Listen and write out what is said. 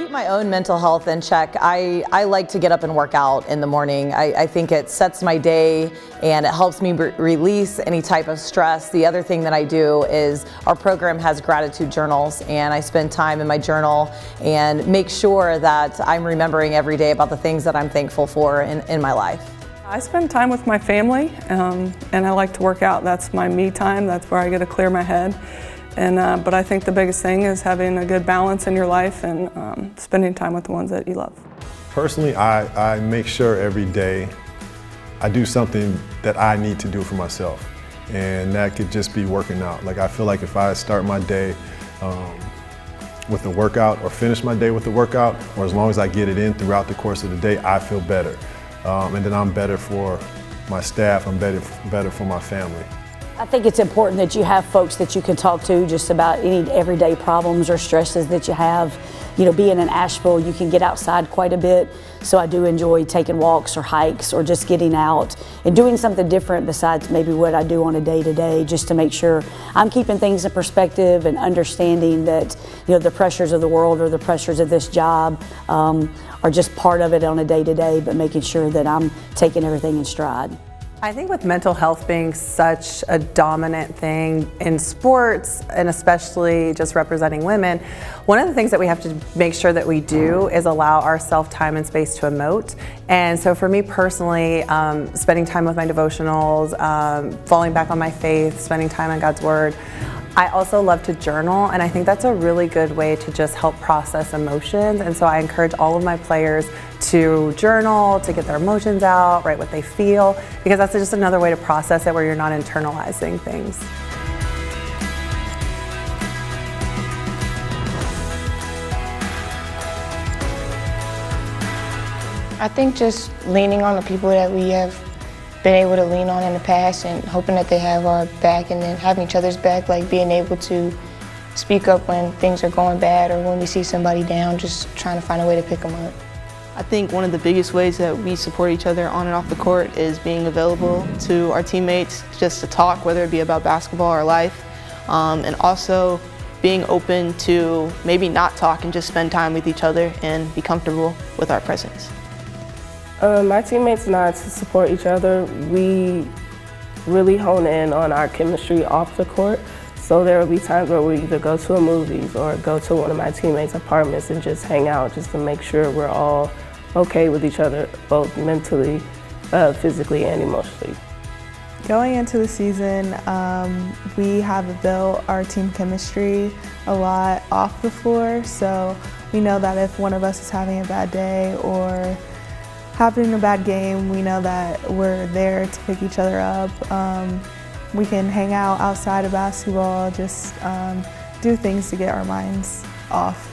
keep my own mental health in check, I like to get up and work out in the morning. I think it sets my day and it helps me release any type of stress. The other thing that I do is our program has gratitude journals, and I spend time in my journal and make sure that I'm remembering every day about the things that I'm thankful for in my life. I spend time with my family, and I like to work out. That's my me time. That's where I get to clear my head. But I think the biggest thing is having a good balance in your life and spending time with the ones that you love. Personally, I make sure every day I do something that I need to do for myself. And that could just be working out. Like, I feel like if I start my day with a workout or finish my day with a workout, or as long as I get it in throughout the course of the day, I feel better. And then I'm better for my staff, I'm better for my family. I think it's important that you have folks that you can talk to just about any everyday problems or stresses that you have. You know, being in Asheville, you can get outside quite a bit, so I do enjoy taking walks or hikes or just getting out and doing something different besides maybe what I do on a day-to-day, just to make sure I'm keeping things in perspective and understanding that, you know, the pressures of the world or the pressures of this job are just part of it on a day-to-day, but making sure that I'm taking everything in stride. I think with mental health being such a dominant thing in sports, and especially just representing women, one of the things that we have to make sure that we do is allow ourselves time and space to emote. And so for me personally, spending time with my devotionals, falling back on my faith, spending time on God's Word. I also love to journal, and I think that's a really good way to just help process emotions. And so I encourage all of my players to journal, to get their emotions out, write what they feel, because that's just another way to process it where you're not internalizing things. I think just leaning on the people that we have been able to lean on in the past and hoping that they have our back, and then having each other's back, like being able to speak up when things are going bad or when we see somebody down, just trying to find a way to pick them up. I think one of the biggest ways that we support each other on and off the court is being available to our teammates just to talk, whether it be about basketball or life, and also being open to maybe not talk and just spend time with each other and be comfortable with our presence. My teammates and I, to support each other, we really hone in on our chemistry off the court. So there will be times where we either go to a movies or go to one of my teammates' apartments and just hang out, just to make sure we're all okay with each other, both mentally, physically, and emotionally. Going into the season, we have built our team chemistry a lot off the floor, so we know that if one of us is having a bad day or having a bad game, we know that we're there to pick each other up. We can hang out outside of basketball, just do things to get our minds off.